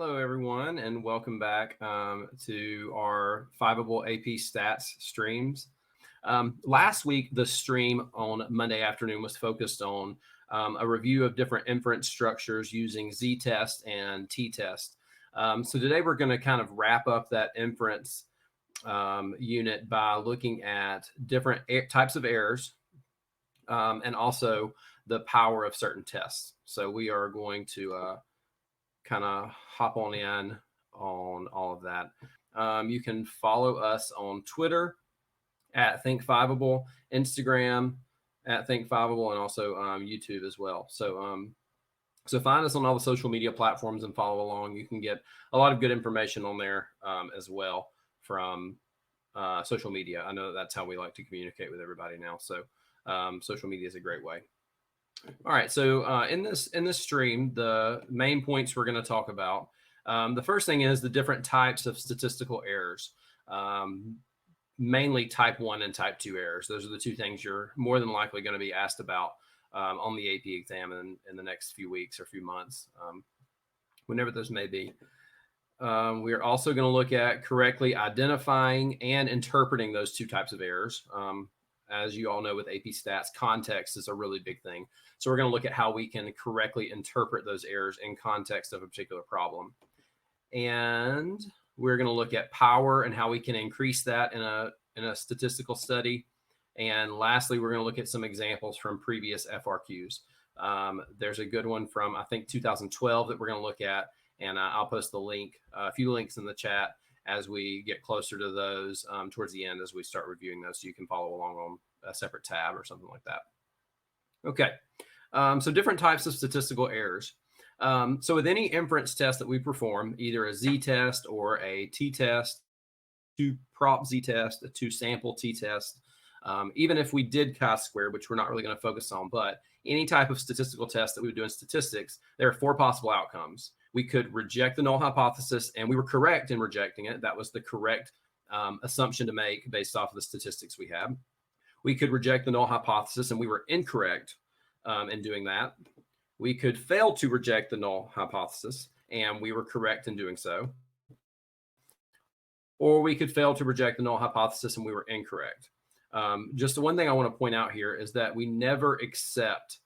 Hello, everyone, and welcome back to our Fiveable AP Stats streams. Last week, the stream on Monday afternoon was focused on a review of different inference structures using z-test and t-test. So today we're going to kind of wrap up that inference unit by looking at different types of errors and also the power of certain tests. So we are going to kind of hop on in on all of that. You can follow us on Twitter at ThinkFiveable, Instagram at ThinkFiveable, and also YouTube as well. So find us on all the social media platforms and follow along. You can get a lot of good information on there as well from social media. I know that's how we like to communicate with everybody now. So social media is a great way. All right, so in this stream, the main points we're going to talk about. The first thing is the different types of statistical errors, mainly type 1 and type 2 errors. Those are the two things you're more than likely going to be asked about on the AP exam in the next few weeks or few months, whenever those may be. We're also going to look at correctly identifying and interpreting those two types of errors. As you all know, with AP Stats, context is a really big thing. So we're going to look at how we can correctly interpret those errors in context of a particular problem. And we're going to look at power and how we can increase that in a statistical study. And lastly, we're going to look at some examples from previous FRQs. There's a good one from, I think, 2012 that we're going to look at. And I'll post the link, a few links in the chat as we get closer to those towards the end as we start reviewing those, so you can follow along on a separate tab or something like that. Okay, so different types of statistical errors. So with any inference test that we perform, either a z-test or a t-test, two-prop z-test, a two-sample t-test, even if we did chi-squared, which we're not really going to focus on, but any type of statistical test that we would do in statistics, there are four possible outcomes. We could reject the null hypothesis, and we were correct in rejecting it. That was the correct assumption to make based off of the statistics we had. We could reject the null hypothesis, and we were incorrect in doing that. We could fail to reject the null hypothesis, and we were correct in doing so. Or we could fail to reject the null hypothesis, and we were incorrect. Just the one thing I want to point out here is that we never accept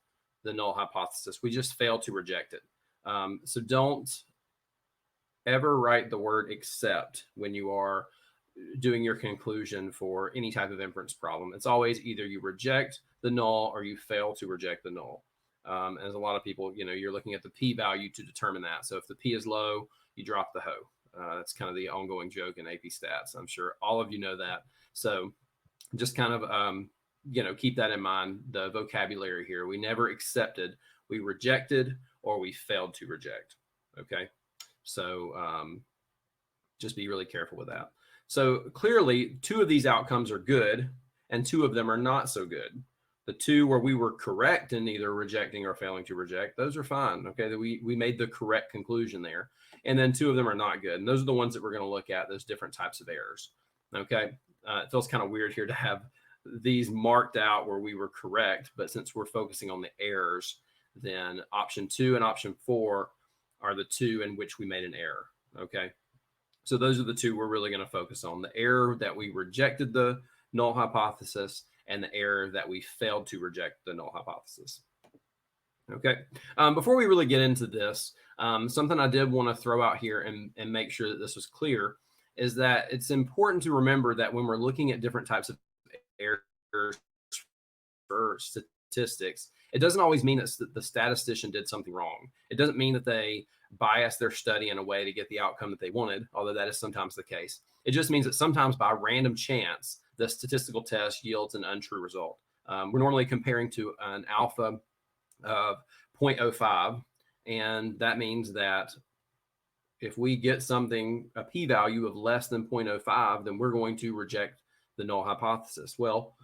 the null hypothesis. We just fail to reject it. So don't ever write the word accept when you are doing your conclusion for any type of inference problem. It's always either you reject the null or you fail to reject the null. As a lot of people, you're looking at the p-value to determine that. So if the p is low, you drop the hoe. That's kind of the ongoing joke in AP Stats. I'm sure all of you know that. So just kind of, keep that in mind, the vocabulary here. We never accepted, we rejected, or we failed to reject. Okay, so just be really careful with that. So clearly, two of these outcomes are good, and two of them are not so good. The two where we were correct in either rejecting or failing to reject, those are fine. Okay, we made the correct conclusion there. And then two of them are not good. And those are the ones that we're going to look at, those different types of errors. Okay, it feels kind of weird here to have these marked out where we were correct, but since we're focusing on the errors, then option 2 and option 4 are the two in which we made an error. Okay, so those are the two we're really going to focus on: the error that we rejected the null hypothesis and the error that we failed to reject the null hypothesis. Okay, before we really get into this, something I did want to throw out here and make sure that this was clear is that it's important to remember that when we're looking at different types of errors for statistics, it doesn't always mean that the statistician did something wrong. It doesn't mean that they biased their study in a way to get the outcome that they wanted, although that is sometimes the case. It just means that sometimes by random chance, the statistical test yields an untrue result. We're normally comparing to an alpha of 0.05, and that means that if we get something, a p-value of less than 0.05, then we're going to reject the null hypothesis. Well,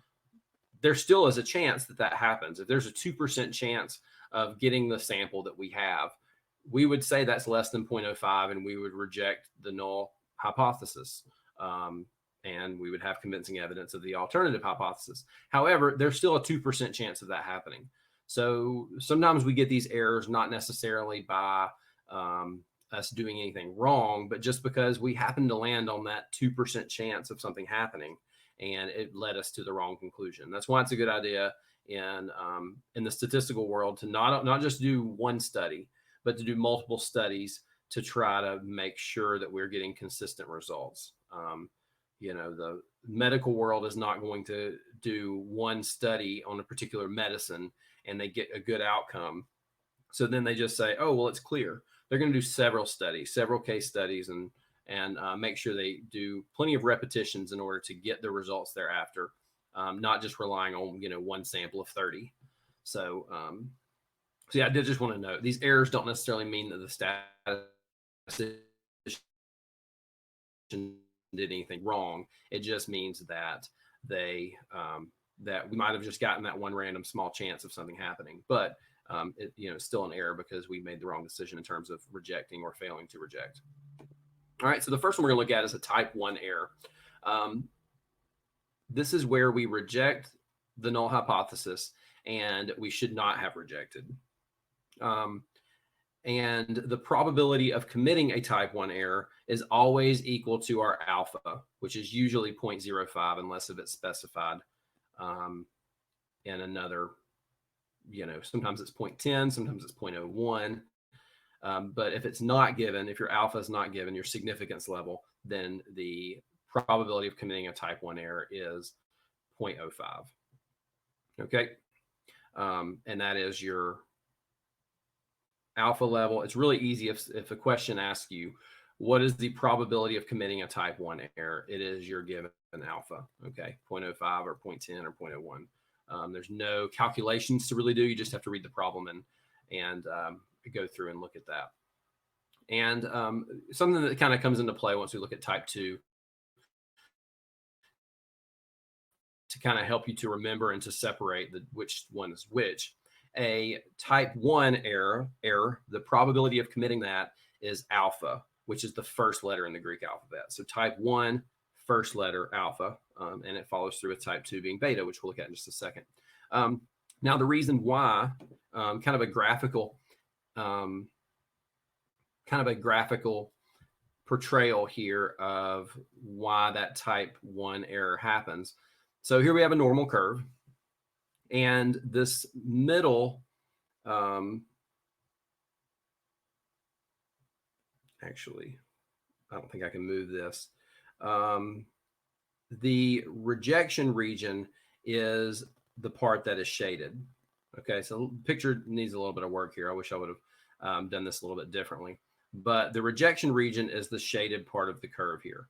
there still is a chance that that happens. If there's a 2% chance of getting the sample that we have, we would say that's less than 0.05, and we would reject the null hypothesis. And we would have convincing evidence of the alternative hypothesis. However, there's still a 2% chance of that happening. So sometimes we get these errors not necessarily by us doing anything wrong, but just because we happened to land on that 2% chance of something happening, and it led us to the wrong conclusion. That's why it's a good idea in the statistical world to not just do one study, but to do multiple studies to try to make sure that we're getting consistent results. The medical world is not going to do one study on a particular medicine and they get a good outcome. So then they just say, oh, well, it's clear. They're going to do several studies, several case studies, and make sure they do plenty of repetitions in order to get the results thereafter, not just relying on one sample of 30. So yeah, I did just want to note these errors don't necessarily mean that the statistician did anything wrong. It just means that they that we might have just gotten that one random small chance of something happening, but it's still an error because we made the wrong decision in terms of rejecting or failing to reject. All right, so the first one we're going to look at is a type 1 error. This is where we reject the null hypothesis and we should not have rejected. And the probability of committing a type 1 error is always equal to our alpha, which is usually 0.05 unless if it's specified in another, sometimes it's 0.10, sometimes it's 0.01. But if it's not given, if your alpha is not given, your significance level, then the probability of committing a type 1 error is 0.05. Okay. And that is your alpha level. It's really easy if a question asks you, what is the probability of committing a type 1 error? It is your given alpha, okay, 0.05 or 0.10 or 0.01. There's no calculations to really do. You just have to read the problem and go through and look at that. And something that kind of comes into play once we look at type 2 to kind of help you to remember and to separate which one is which. A type 1 error, the probability of committing that is alpha, which is the first letter in the Greek alphabet. So type 1, first letter alpha, and it follows through with type 2 being beta, which we'll look at in just a second. Now, the reason why, kind of a graphical portrayal here of why that type 1 error happens. So here we have a normal curve. And this middle, actually, I don't think I can move this. The rejection region is the part that is shaded. Okay, so the picture needs a little bit of work here. I wish I would have done this a little bit differently. But the rejection region is the shaded part of the curve here.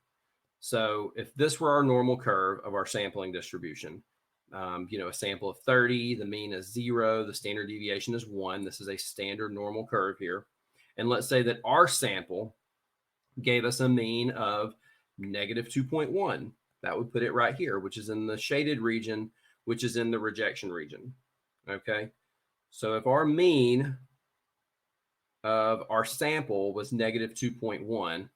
So if this were our normal curve of our sampling distribution, a sample of 30, the mean is 0, the standard deviation is 1. This is a standard normal curve here. And let's say that our sample gave us a mean of negative 2.1. That would put it right here, which is in the shaded region, which is in the rejection region. Okay. So if our mean of our sample was negative 2.1,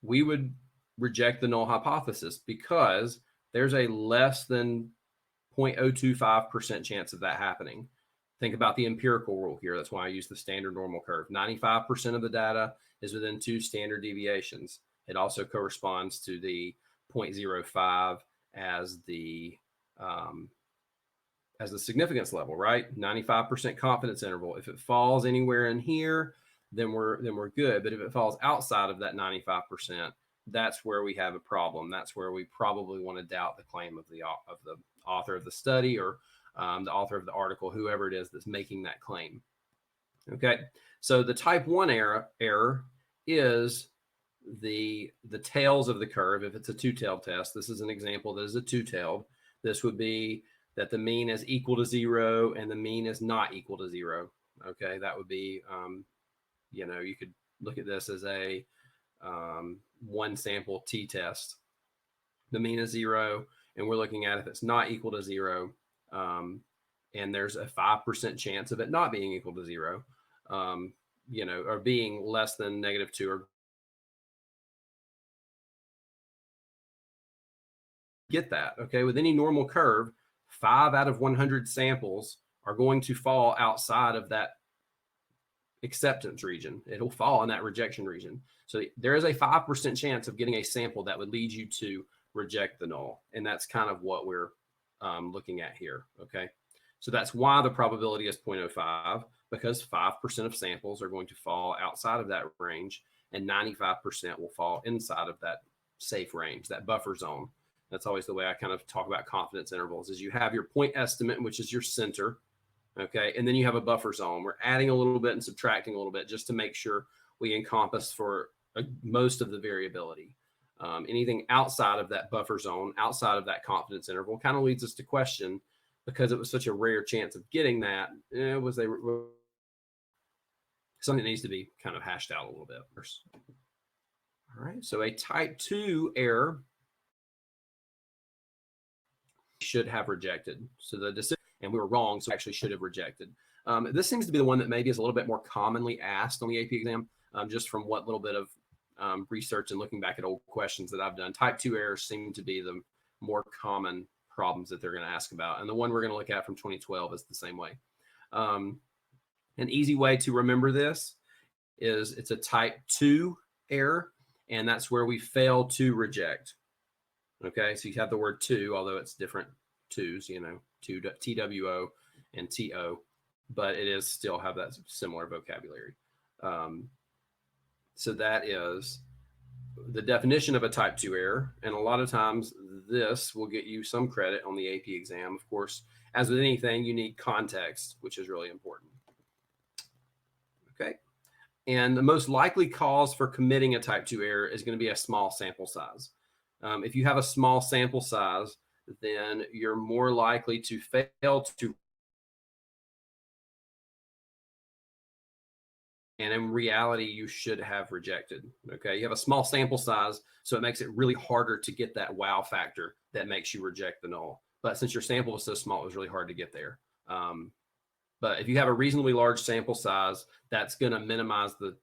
we would reject the null hypothesis because there's a less than 0.025% chance of that happening. Think about the empirical rule here. That's why I use the standard normal curve. 95% of the data is within 2 standard deviations. It also corresponds to the 0.05 as the significance level, right? 95% confidence interval. If it falls anywhere in here, then we're good. But if it falls outside of that 95%, that's where we have a problem. That's where we probably want to doubt the claim of the author of the study or the author of the article, whoever it is that's making that claim. Okay, so the type 1 error is the tails of the curve. If it's a two-tailed test, this is an example that is a two-tailed. This would be that the mean is equal to 0 and the mean is not equal to 0. Okay, that would be, you could look at this as a one sample t-test. The mean is 0, and we're looking at if it's not equal to 0, and there's a 5% chance of it not being equal to 0, or being less than negative 2 or get that. Okay, with any normal curve, 5 out of 100 samples are going to fall outside of that acceptance region. It'll fall in that rejection region. So there is a 5% chance of getting a sample that would lead you to reject the null. And that's kind of what we're looking at here. Okay. So that's why the probability is 0.05, because 5% of samples are going to fall outside of that range and 95% will fall inside of that safe range, that buffer zone. That's always the way I kind of talk about confidence intervals, is you have your point estimate, which is your center. Okay. And then you have a buffer zone. We're adding a little bit and subtracting a little bit just to make sure we encompass for most of the variability. Anything outside of that buffer zone, outside of that confidence interval, kind of leads us to question, because it was such a rare chance of getting that, was they something that needs to be kind of hashed out a little bit first. All right. So a type 2 error should have rejected. So the decision, and we were wrong, so actually should have rejected. This seems to be the one that maybe is a little bit more commonly asked on the AP exam, just from what little bit of research and looking back at old questions that I've done. Type 2 errors seem to be the more common problems that they're going to ask about. And the one we're going to look at from 2012 is the same way. An easy way to remember this is it's a type 2 error, and that's where we fail to reject. Okay, so you have the word to, although it's different twos, you know, to TWO and TO, but it is still have that similar vocabulary. So that is the definition of a type 2 error. And a lot of times this will get you some credit on the AP exam. Of course, as with anything, you need context, which is really important. Okay. And the most likely cause for committing a type 2 error is going to be a small sample size. If you have a small sample size, then you're more likely to fail to. And in reality, you should have rejected. Okay. You have a small sample size, so it makes it really harder to get that wow factor that makes you reject the null. But since your sample was so small, it was really hard to get there. But if you have a reasonably large sample size, that's going to minimize the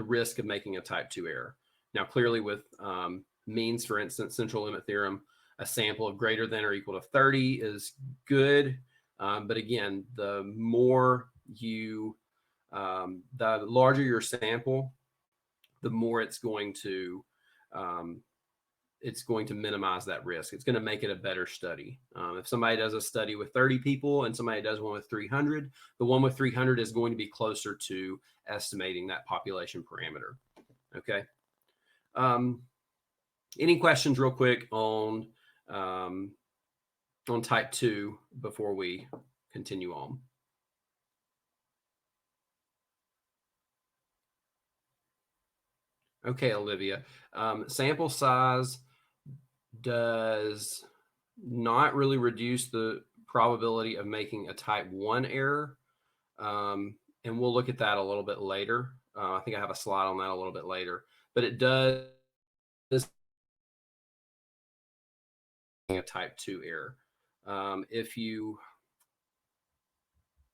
risk of making a type 2 error. Now, clearly with means, for instance, central limit theorem, a sample of greater than or equal to 30 is good. But again, the more you, the larger your sample, the more it's going to minimize that risk. It's going to make it a better study. If somebody does a study with 30 people and somebody does one with 300, the one with 300 is going to be closer to estimating that population parameter. Okay. Any questions real quick on type 2 before we continue on? Okay, Olivia. Sample size does not really reduce the probability of making a type 1 error. And we'll look at that a little bit later. I think I have a slide on that a little bit later, but it does a type 2 error. If you,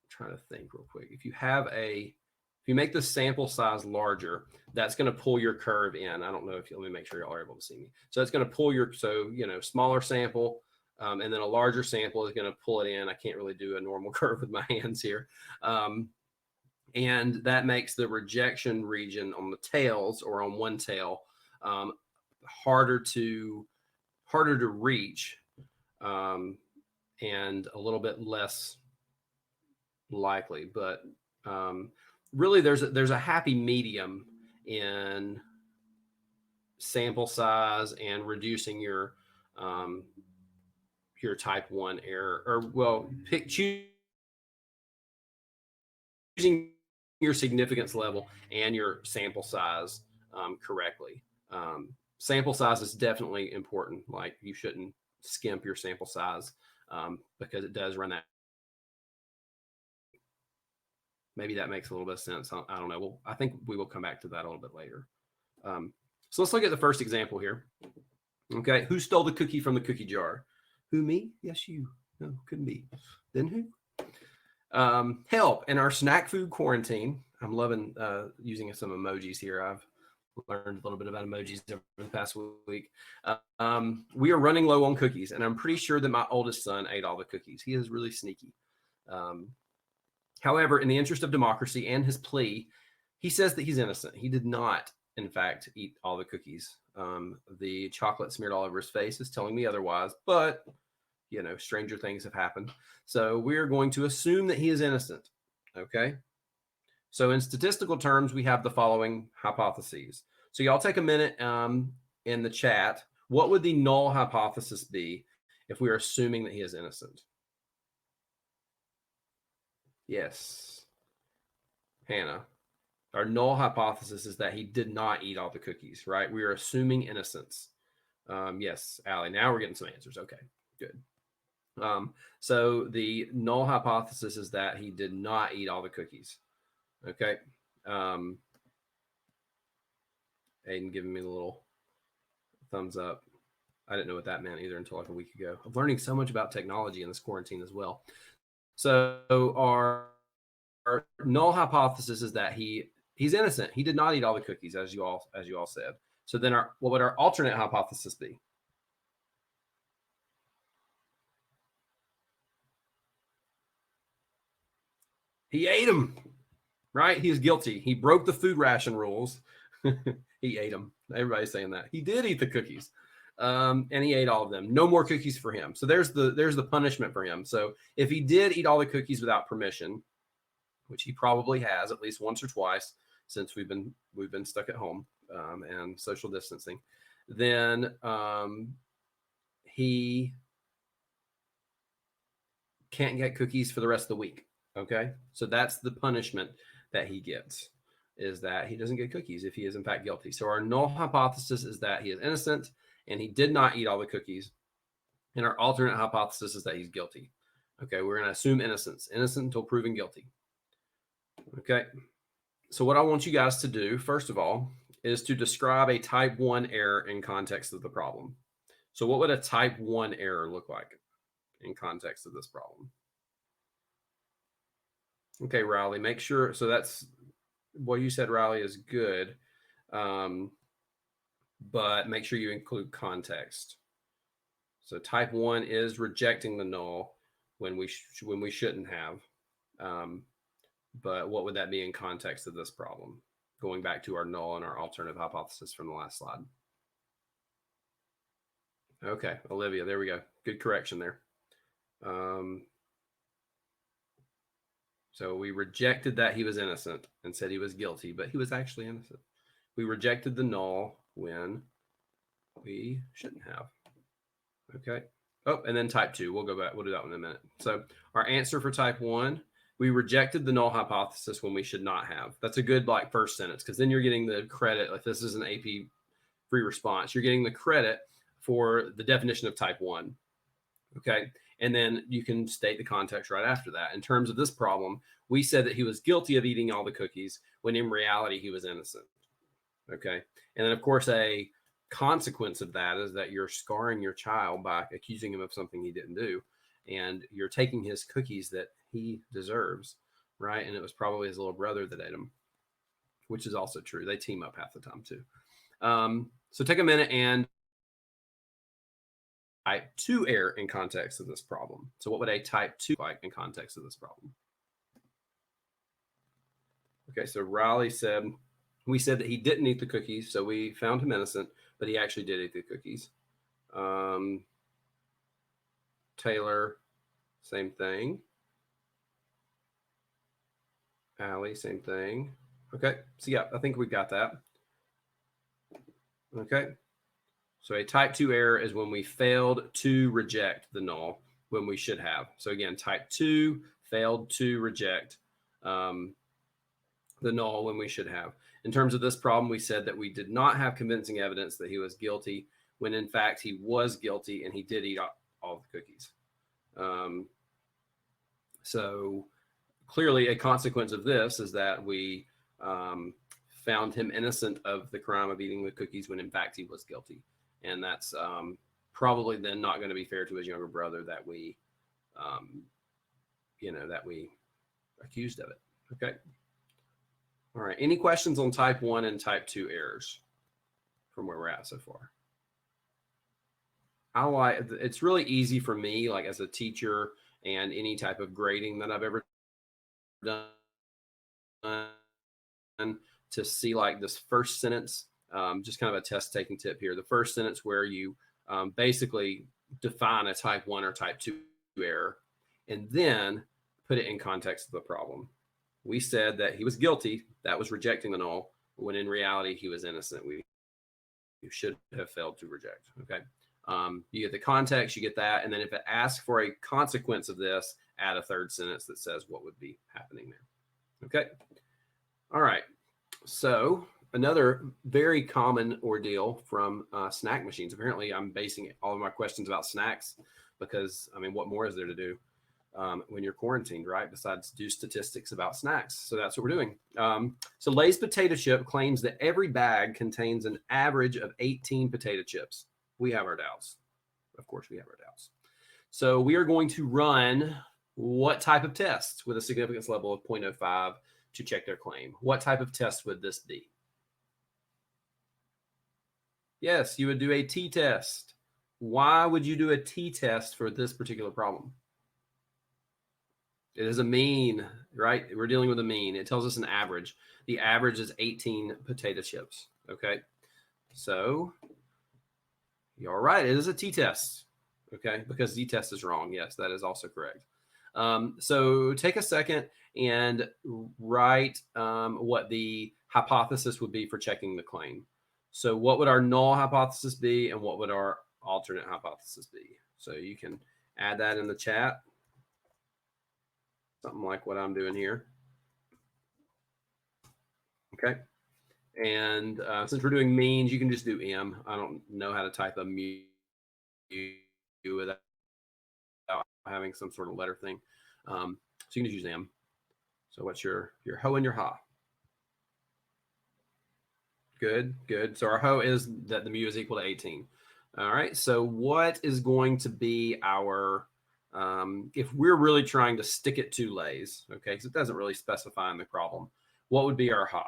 I'm trying to think real quick, if you make the sample size larger, that's going to pull your curve in. I don't know if let me make sure y'all are able to see me. So it's going to pull your, smaller sample, and then a larger sample is going to pull it in. I can't really do a normal curve with my hands here. And that makes the rejection region on the tails or on one tail harder to reach, and a little bit less likely. But really, there's a happy medium in sample size and reducing your type 1 error, or choosing your significance level and your sample size correctly. Sample size is definitely important. Like, you shouldn't skimp your sample size because it does run that. Maybe that makes a little bit of sense. I don't know. Well, I think we will come back to that a little bit later. So let's look at the first example here. Okay, who stole the cookie from the cookie jar? Who, me? Yes, you. No, couldn't be. Then who? Help. In our snack food quarantine, I'm loving using some emojis here. I've learned a little bit about emojis over the past week. We are running low on cookies, and I'm pretty sure that my oldest son ate all the cookies. He is really sneaky. However, in the interest of democracy and his plea, He says that he's innocent. He did not, in fact, eat all the cookies. The chocolate smeared all over his face is telling me otherwise, but you know, stranger things have happened. So we're going to assume that he is innocent. Okay. So in statistical terms, we have the following hypotheses. So y'all take a minute in the chat. What would the null hypothesis be if we are assuming that he is innocent? Yes. Hannah. Our null hypothesis is that he did not eat all the cookies, right? We are assuming innocence. Yes, Allie. Now we're getting some answers. Okay, good. So the null hypothesis is that he did not eat all the cookies. Okay. Aiden giving me the little thumbs up. I didn't know what that meant either until like a week ago. I'm learning so much about technology in this quarantine as well. So our null hypothesis is that he's innocent. He did not eat all the cookies, as you all said. So then what would our alternate hypothesis be? He ate them, right? He's guilty. He broke the food ration rules. He ate them. Everybody's saying that. He did eat the cookies. And he ate all of them. No more cookies for him. So there's the punishment for him. So if he did eat all the cookies without permission, which he probably has at least once or twice since we've been stuck at home and social distancing, then he can't get cookies for the rest of the week. Okay, so that's the punishment that he gets, is that he doesn't get cookies if he is in fact guilty. So our null hypothesis is that he is innocent and he did not eat all the cookies. And our alternate hypothesis is that he's guilty. Okay, we're going to assume innocent until proven guilty. Okay, so what I want you guys to do, first of all, is to describe a type 1 error in context of the problem. So what would a type 1 error look like in context of this problem? Okay, Riley, make sure. So that's what you said, Riley, is good. But make sure you include context. So type 1 is rejecting the null when we shouldn't have. But what would that be in context of this problem? Going back to our null and our alternative hypothesis from the last slide. Okay, Olivia, there we go. Good correction there. So we rejected that he was innocent and said he was guilty, but he was actually innocent. We rejected the null when we shouldn't have. Okay. Oh, and then type 2. We'll go back. We'll do that one in a minute. So our answer for type 1, we rejected the null hypothesis when we should not have. That's a good like first sentence, because then you're getting the credit. Like this is an AP free response. You're getting the credit for the definition of type 1. Okay. And then you can state the context right after that. In terms of this problem, we said that he was guilty of eating all the cookies when in reality he was innocent. Okay. And then, of course, a consequence of that is that you're scarring your child by accusing him of something he didn't do. And you're taking his cookies that he deserves, right? And it was probably his little brother that ate them, which is also true. They team up half the time, too. So take a minute and type 2 error in context of this problem. So what would a type 2 like in context of this problem? Okay, so Riley said, we said that he didn't eat the cookies, so we found him innocent, but he actually did eat the cookies. Taylor, same thing. Allie, same thing. Okay, so yeah, I think we got that. Okay. So a type 2 error is when we failed to reject the null when we should have. So again, type 2 failed to reject the null when we should have. In terms of this problem, we said that we did not have convincing evidence that he was guilty when in fact he was guilty and he did eat all the cookies. So clearly a consequence of this is that we found him innocent of the crime of eating the cookies when in fact he was guilty. And that's probably then not going to be fair to his younger brother that we, that we accused of it. Okay. All right. Any questions on type 1 and type 2 errors from where we're at so far? It's really easy for me, like as a teacher and any type of grading that I've ever done, to see like this first sentence, just kind of a test taking tip here. The first sentence where you basically define a type 1 or type 2 error and then put it in context of the problem. We said that he was guilty. That was rejecting the null, when in reality he was innocent. We should have failed to reject. Okay. You get the context, you get that, and then if it asks for a consequence of this, add a third sentence that says what would be happening there. Okay. All right. So another very common ordeal from snack machines. Apparently, I'm basing all of my questions about snacks because, I mean, what more is there to do when you're quarantined, right? Besides do statistics about snacks. So that's what we're doing. So Lay's potato chip claims that every bag contains an average of 18 potato chips. We have our doubts. Of course, we have our doubts. So we are going to run what type of test with a significance level of 0.05 to check their claim? What type of test would this be? Yes, you would do a t-test. Why would you do a t-test for this particular problem? It is a mean, right? We're dealing with a mean. It tells us an average. The average is 18 potato chips, okay? So you're right. It is a t-test, okay? Because z-test is wrong. Yes, that is also correct. So take a second and write what the hypothesis would be for checking the claim. So what would our null hypothesis be and what would our alternate hypothesis be? So you can add that in the chat. Something like what I'm doing here. Okay. And since we're doing means, you can just do M. I don't know how to type a mu without having some sort of letter thing. So you can just use M. So what's your ho and your ha? Good, good. So our ho is that the mu is equal to 18. All right. So what is going to be our, if we're really trying to stick it to Lay's, okay, because it doesn't really specify in the problem, what would be our ha?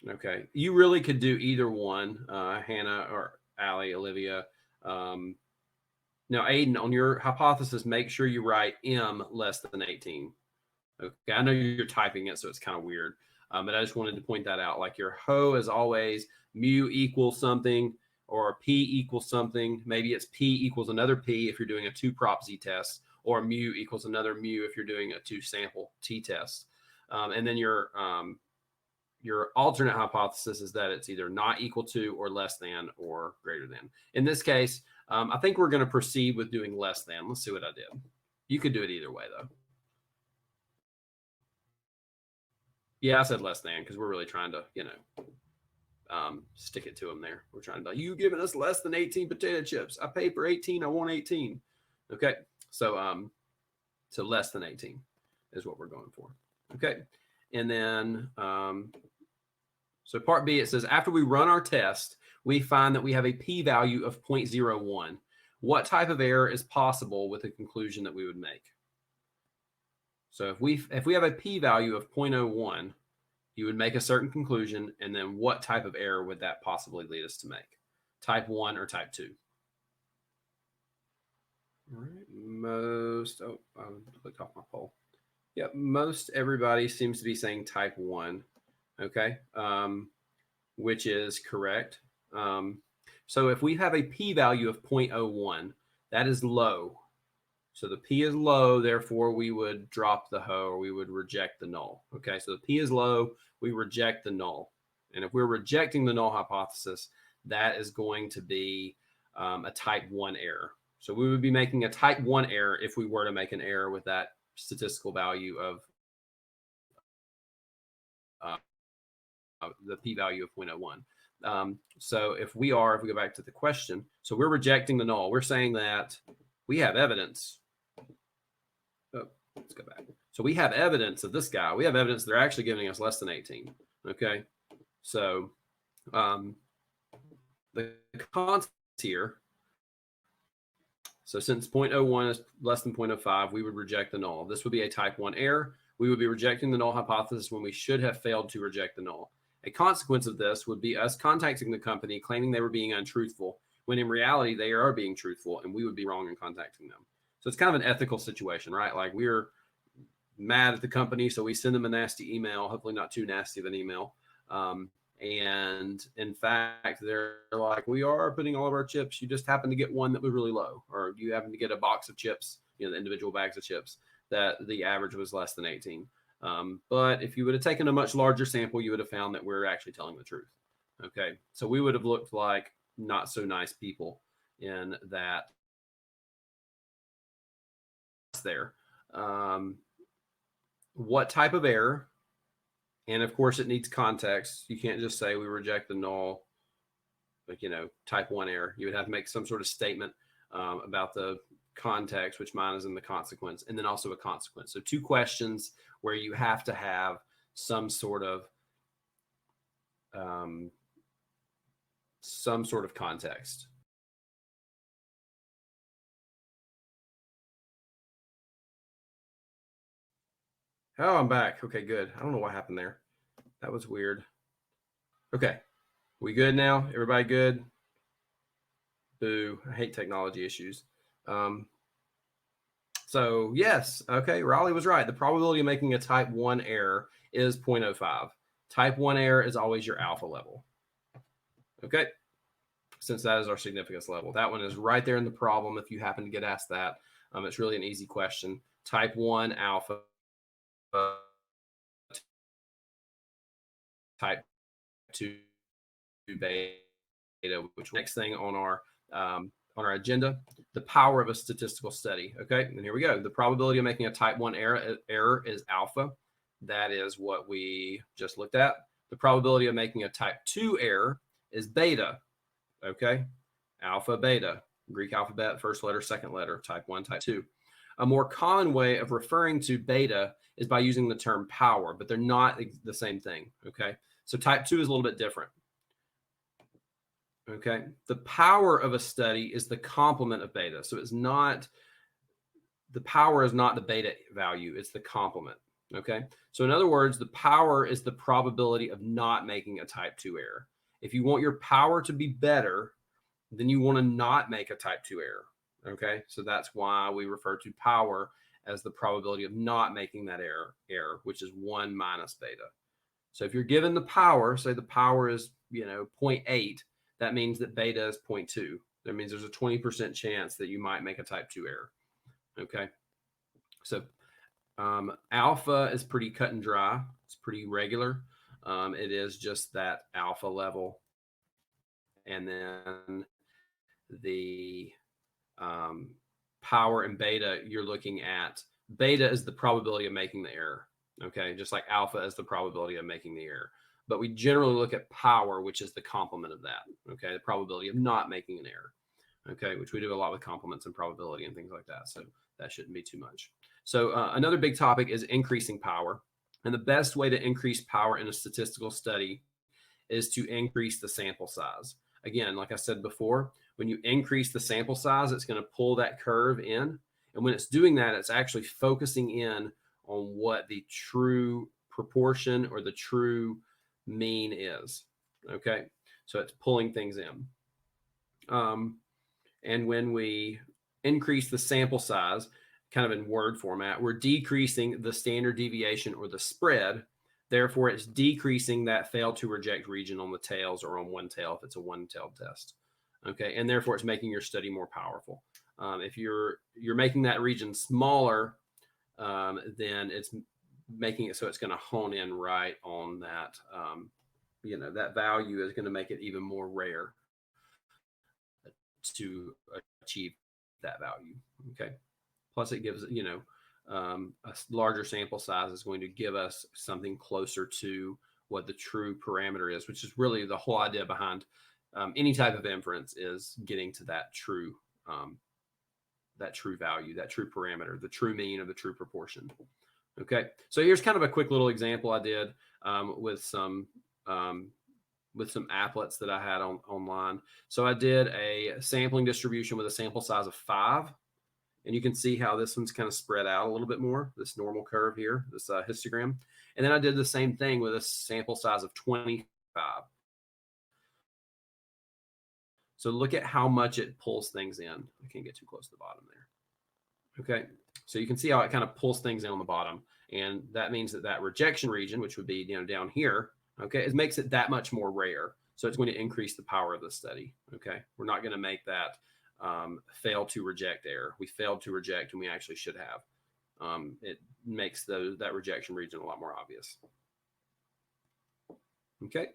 Okay. You really could do either one, Hannah or Allie, Olivia. Now, Aiden, on your hypothesis, make sure you write M less than 18. Okay, I know you're typing it, so it's kind of weird, but I just wanted to point that out. Like your ho is always mu equals something or p equals something. Maybe it's p equals another p if you're doing a 2-prop z-test, or mu equals another mu if you're doing a 2-sample t-test. And then your alternate hypothesis is that it's either not equal to or less than or greater than. In this case, I think we're going to proceed with doing less than. Let's see what I did. You could do it either way, though. Yeah, I said less than because we're really trying to, stick it to them there. We're trying to, you giving us less than 18 potato chips. I paid for 18. I want 18. Okay. So, so less than 18 is what we're going for. Okay. And then, so part B, it says, after we run our test, we find that we have a p-value of 0.01. What type of error is possible with the conclusion that we would make? So if we have a p-value of 0.01, you would make a certain conclusion, and then what type of error would that possibly lead us to make? Type 1 or type 2? All right, I clicked off my poll. Yep, most everybody seems to be saying type 1, okay, which is correct. So if we have a p-value of 0.01, that is low. So the p is low, therefore we would drop the ho, or we would reject the null. Okay, so the p is low, we reject the null. And if we're rejecting the null hypothesis, that is going to be a type 1 error. So we would be making a type 1 error if we were to make an error with that statistical value of the p-value of 0.01. So if we go back to the question, so we're rejecting the null. We're saying that we have evidence. Oh, let's go back. So we have evidence of this guy. We have evidence they're actually giving us less than 18. Okay. So the concept here. So since 0.01 is less than 0.05, we would reject the null. This would be a type 1 error. We would be rejecting the null hypothesis when we should have failed to reject the null. A consequence of this would be us contacting the company, claiming they were being untruthful, when in reality they are being truthful, and we would be wrong in contacting them. So it's kind of an ethical situation, right? Like we're mad at the company, so we send them a nasty email, hopefully not too nasty of an email. And in fact, they're like, we are putting all of our chips. You just happen to get one that was really low, or you happen to get a box of chips, the individual bags of chips that the average was less than 18. But if you would have taken a much larger sample, you would have found that we're actually telling the truth. Okay, so we would have looked like not so nice people in that there. What type of error? And of course, it needs context. You can't just say we reject the null, like, type 1 error. You would have to make some sort of statement about the context, which mine is in the consequence, and then also a consequence. So 2 questions where you have to have some sort of context. Oh, I'm back. Okay, good. I don't know what happened there. That was weird. Okay. We good now? Everybody good? Boo. I hate technology issues. So yes, okay, Raleigh was right. The probability of making a type 1 error is 0.05. Type 1 error is always your alpha level. Okay, since that is our significance level. That one is right there in the problem if you happen to get asked that. It's really an easy question. Type 1 alpha, type 2 beta, which next thing on our agenda, the power of a statistical study. Okay, and here we go. The probability of making a type 1 error is alpha. That is what we just looked at. The probability of making a type 2 error is beta. Okay, alpha, beta, Greek alphabet, first letter, second letter, type 1, type 2. A more common way of referring to beta is by using the term power, but they're not the same thing. Okay, so type 2 is a little bit different. Okay, the power of a study is the complement of beta. So it's not, the power is not the beta value, it's the complement. Okay, so in other words, the power is the probability of not making a type 2 error. If you want your power to be better, then you want to not make a type 2 error. Okay, so that's why we refer to power as the probability of not making that error, which is 1 minus beta. So if you're given the power, say the power is 0.8, that means that beta is 0.2. That means there's a 20% chance that you might make a type 2 error. Okay, so alpha is pretty cut and dry. It's pretty regular. It is just that alpha level. And then the power and beta, you're looking at, beta is the probability of making the error. Okay, just like alpha is the probability of making the error. But we generally look at power, which is the complement of that. Okay, the probability of not making an error. Okay, which we do a lot with complements and probability and things like that. So that shouldn't be too much. So another big topic is increasing power. And the best way to increase power in a statistical study is to increase the sample size. Again, like I said before, when you increase the sample size, it's going to pull that curve in. And when it's doing that, it's actually focusing in on what the true proportion or the true mean is. Okay, so it's pulling things in. And when we increase the sample size, kind of in word format, we're decreasing the standard deviation or the spread. Therefore, it's decreasing that fail to reject region on the tails or on one tail if it's a one-tailed test. Okay, and therefore it's making your study more powerful. If you're making that region smaller, then it's making it so it's going to hone in right on that. That value is going to make it even more rare to achieve that value. Okay. Plus, it gives a larger sample size is going to give us something closer to what the true parameter is, which is really the whole idea behind any type of inference, is getting to that true value, that true parameter, the true mean or the true proportion. Okay, so here's kind of a quick little example I did with some applets that I had online. So I did a sampling distribution with a sample size of 5. And you can see how this one's kind of spread out a little bit more, this normal curve here, this histogram. And then I did the same thing with a sample size of 25. So look at how much it pulls things in. I can't get too close to the bottom there. Okay, so you can see how it kind of pulls things in on the bottom. And that means that that rejection region, which would be down here, okay, it makes it that much more rare. So it's going to increase the power of the study. Okay, we're not going to make that fail to reject error. We failed to reject, and we actually should have. It makes that rejection region a lot more obvious. Okay.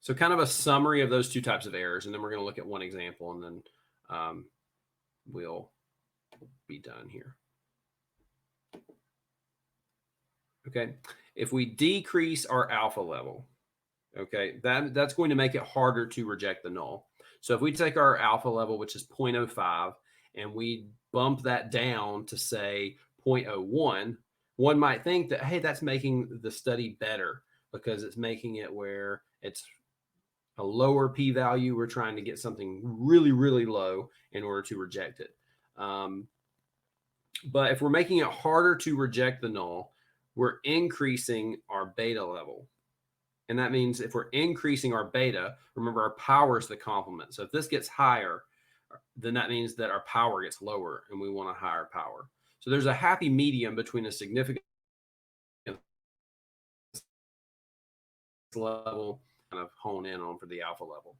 So kind of a summary of those two types of errors, and then we're going to look at one example, and then we'll be done here. Okay. If we decrease our alpha level, okay, that's going to make it harder to reject the null. So if we take our alpha level, which is 0.05, and we bump that down to say 0.01, one might think that, hey, that's making the study better because it's making it where it's a lower p-value. We're trying to get something really, really low in order to reject it. But if we're making it harder to reject the null, we're increasing our beta level. And that means if we're increasing our beta, remember our power is the complement. So if this gets higher, then that means that our power gets lower and we want a higher power. So there's a happy medium between a significant level kind of hone in on for the alpha level.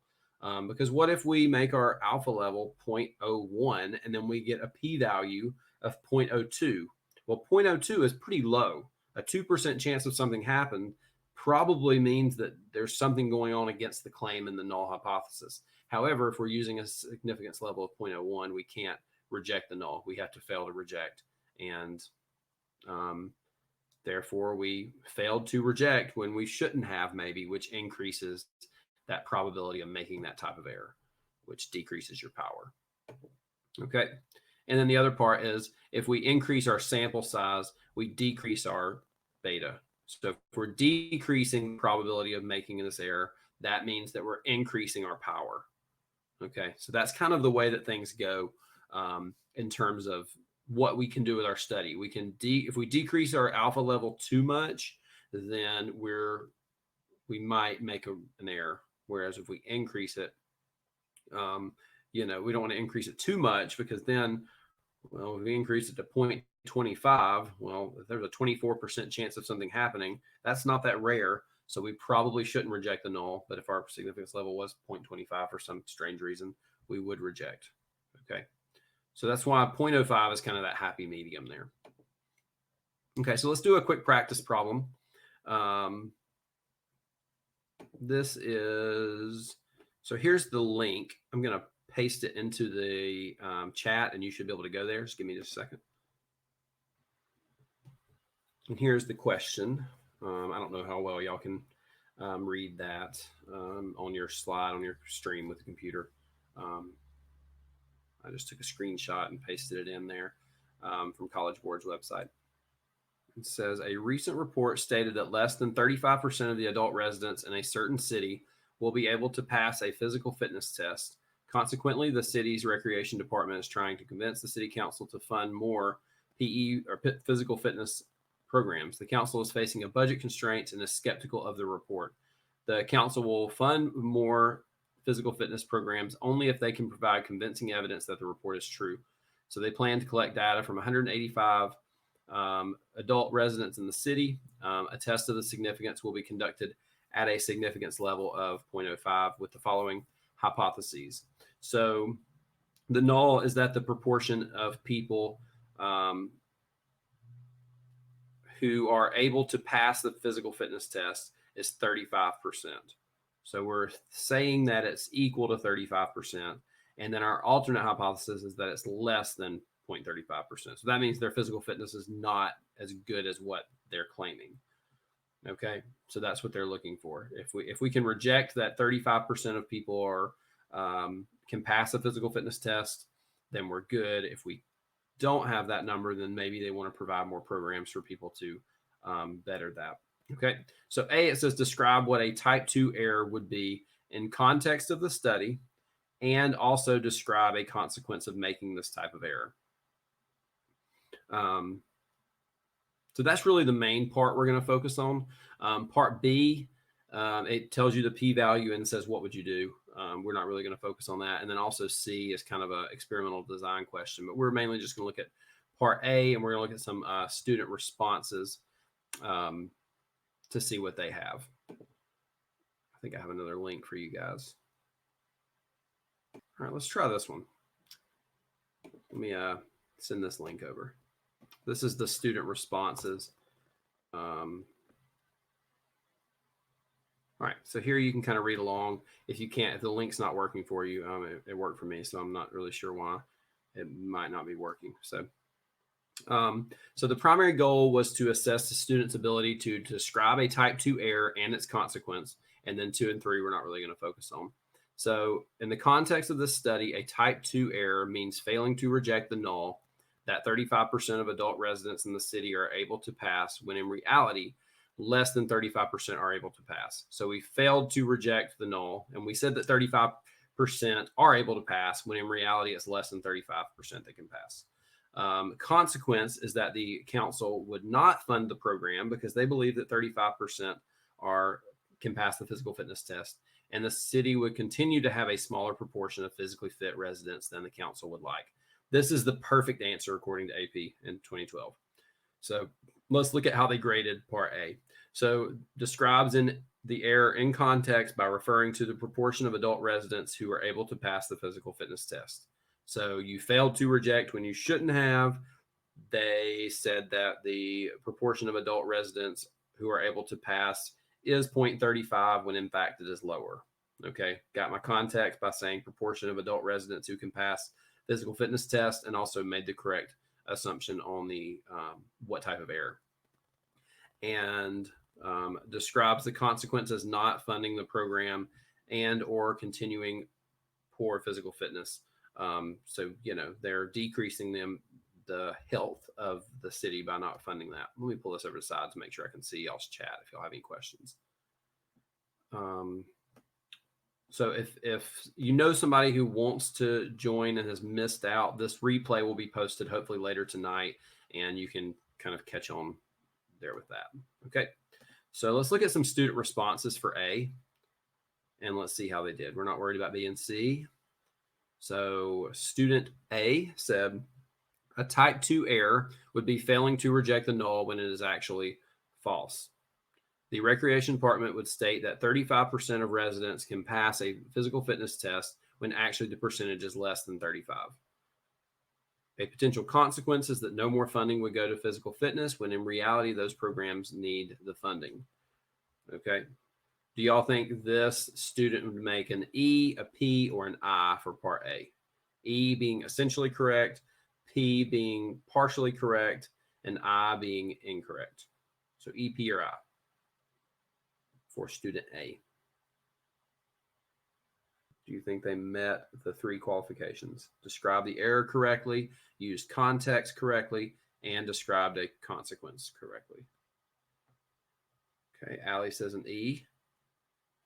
Because what if we make our alpha level 0.01 and then we get a p-value of 0.02? Well, 0.02 is pretty low. A 2% chance of something happened probably means that there's something going on against the claim in the null hypothesis. However, if we're using a significance level of 0.01, we can't reject the null. We have to fail to reject. And therefore, we failed to reject when we shouldn't have, maybe, which increases that probability of making that type of error, which decreases your power. Okay. And then the other part is if we increase our sample size, we decrease our beta. So if we're decreasing the probability of making this error, that means that we're increasing our power. Okay. So that's kind of the way that things go in terms of what we can do with our study. We can if we decrease our alpha level too much, then we might make an error. Whereas if we increase it, we don't want to increase it too much because then, well, if we increase it to 0.25, well, if there's a 24% chance of something happening, that's not that rare. So we probably shouldn't reject the null. But if our significance level was 0.25 for some strange reason, we would reject. Okay. So that's why 0.05 is kind of that happy medium there. Okay, so let's do a quick practice problem. So here's the link. I'm going to paste it into the chat, and you should be able to go there. Just give me just a second. And here's the question. I don't know how well y'all can read that on your slide, on your stream with the computer. I just took a screenshot and pasted it in there from College Board's website. It says, a recent report stated that less than 35% of the adult residents in a certain city will be able to pass a physical fitness test. Consequently, the city's recreation department is trying to convince the city council to fund more PE or physical fitness programs. The council is facing a budget constraints and is skeptical of the report. The council will fund more physical fitness programs only if they can provide convincing evidence that the report is true. So they plan to collect data from 185 adult residents in the city. A test of the significance will be conducted at a significance level of 0.05 with the following hypotheses. So the null is that the proportion of people who are able to pass the physical fitness test is 35%. So we're saying that it's equal to 35%. And then our alternate hypothesis is that it's less than 0.35%. So that means their physical fitness is not as good as what they're claiming. Okay, so that's what they're looking for. If we can reject that 35% of people are can pass a physical fitness test, then we're good. If we don't have that number, then maybe they want to provide more programs for people to better that. Okay, so A, it says describe what a type 2 error would be in context of the study, and also describe a consequence of making this type of error. So that's really the main part we're going to focus on. Part B, it tells you the p-value and says, what would you do? We're not really going to focus on that. And then also C is kind of an experimental design question, but we're mainly just going to look at part A, and we're going to look at some student responses to see what they have. I think I have another link for you guys. All right, let's try this one. Let me send this link over. This is the student responses. All right, so here you can kind of read along. If you can't, if the link's not working for you, it worked for me, so I'm not really sure why it might not be working. So the primary goal was to assess the student's ability to describe a type 2 error and its consequence, and then 2 and 3 we're not really going to focus on. So in the context of this study, a type 2 error means failing to reject the null that 35% of adult residents in the city are able to pass, when in reality, less than 35% are able to pass. So we failed to reject the null, and we said that 35% are able to pass, when in reality it's less than 35% that can pass. Consequence is that the council would not fund the program because they believe that 35% can pass the physical fitness test, and the city would continue to have a smaller proportion of physically fit residents than the council would like. This is the perfect answer according to AP in 2012. So let's look at how they graded part A. So describes in the error in context by referring to the proportion of adult residents who are able to pass the physical fitness test. So you failed to reject when you shouldn't have. They said that the proportion of adult residents who are able to pass is 0.35 when in fact it is lower. Okay, got my context by saying proportion of adult residents who can pass physical fitness test, and also made the correct assumption on the what type of error. And describes the consequence as not funding the program and or continuing poor physical fitness. So, they're decreasing the health of the city by not funding that. Let me pull this over to the side to make sure I can see y'all's chat if y'all have any questions. So if you know somebody who wants to join and has missed out, this replay will be posted hopefully later tonight, and you can kind of catch on there with that. Okay, so let's look at some student responses for A, and let's see how they did. We're not worried about B and C. So student A said a type 2 error would be failing to reject the null when it is actually false. The recreation department would state that 35% of residents can pass a physical fitness test when actually the percentage is less than 35. A potential consequence is that no more funding would go to physical fitness, when in reality those programs need the funding. Okay. Do y'all think this student would make an E, a P, or an I for part A? E being essentially correct, P being partially correct, and I being incorrect. So E, P, or I for student A. Do you think they met the 3 qualifications? Describe the error correctly, used context correctly, and described a consequence correctly. Okay, Allie says an E.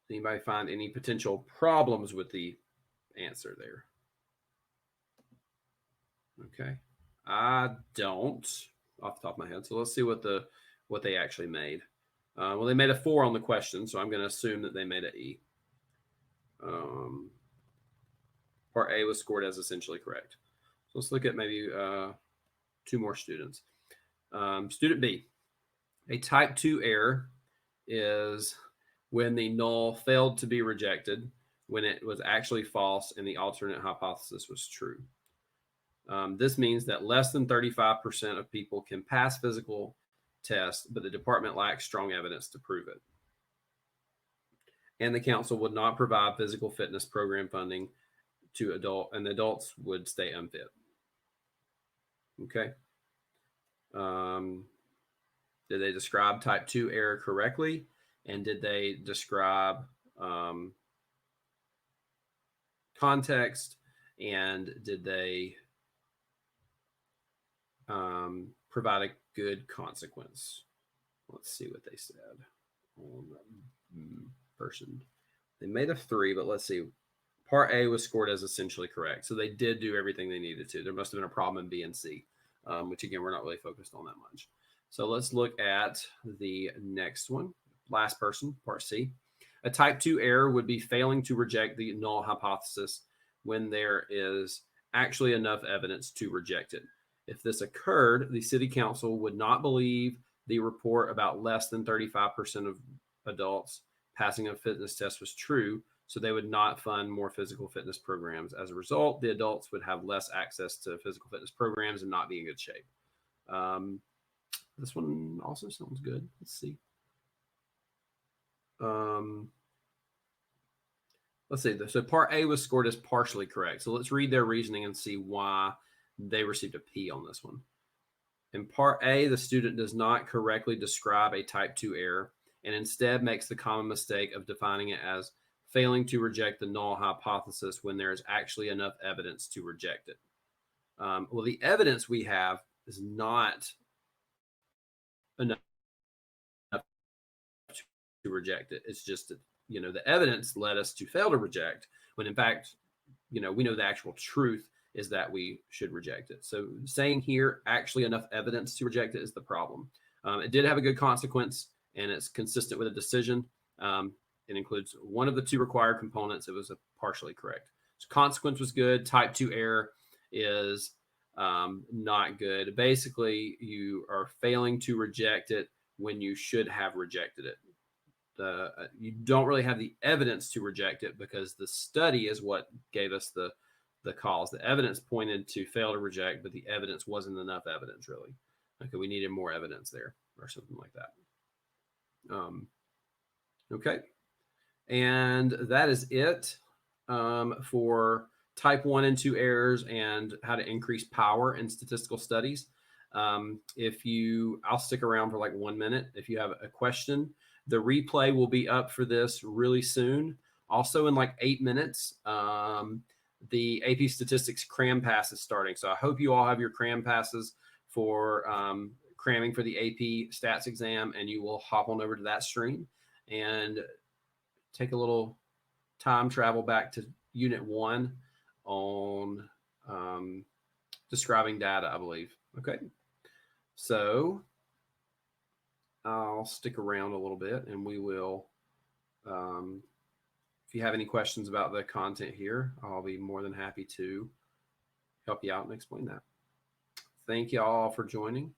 Does anybody find any potential problems with the answer there? Okay, I don't off the top of my head. So let's see what they actually made. Well, they made a 4 on the question, so I'm going to assume that they made an E. Part A was scored as essentially correct. So let's look at maybe 2 more students. Student B, a type 2 error is when the null failed to be rejected when it was actually false and the alternate hypothesis was true. This means that less than 35% of people can pass physical tests, but the department lacks strong evidence to prove it. And the council would not provide physical fitness program funding to and the adults would stay unfit. Okay. Did they describe type 2 error correctly? And did they describe context? And did they provide a good consequence? Let's see what they said on that person. They made a 3, but let's see. Part A was scored as essentially correct. So they did do everything they needed to. There must have been a problem in B and C, which again, we're not really focused on that much. So let's look at the next one. Last person, part C. A type 2 error would be failing to reject the null hypothesis when there is actually enough evidence to reject it. If this occurred, the city council would not believe the report about less than 35% of adults passing a fitness test was true, so they would not fund more physical fitness programs. As a result, the adults would have less access to physical fitness programs and not be in good shape. This one also sounds good. Let's see. Let's see. So part A was scored as partially correct. So let's read their reasoning and see why they received a P on this one. In part A, the student does not correctly describe a type 2 error and instead makes the common mistake of defining it as failing to reject the null hypothesis when there is actually enough evidence to reject it. Well, the evidence we have is not enough to reject it. It's just that, the evidence led us to fail to reject, when in fact, we know the actual truth is that we should reject it. So saying here, actually enough evidence to reject it is the problem. It did have a good consequence, and it's consistent with a decision. It includes one of the two required components. It was partially correct. So consequence was good. Type 2 error is not good. Basically, you are failing to reject it when you should have rejected it. You don't really have the evidence to reject it because the study is what gave us the cause. The evidence pointed to fail to reject, but the evidence wasn't enough evidence, really. Okay, we needed more evidence there or something like that. Okay, and that is it for type 1 and 2 errors and how to increase power in statistical studies. I'll stick around for like 1 minute. If you have a question, the replay will be up for this really soon. Also in like 8 minutes, the AP Statistics Cram Pass is starting. So I hope you all have your Cram Passes for cramming for the AP Stats exam, and you will hop on over to that stream and take a little time travel back to Unit 1 on describing data, I believe. Okay. So I'll stick around a little bit, and we will, if you have any questions about the content here, I'll be more than happy to help you out and explain that. Thank you all for joining.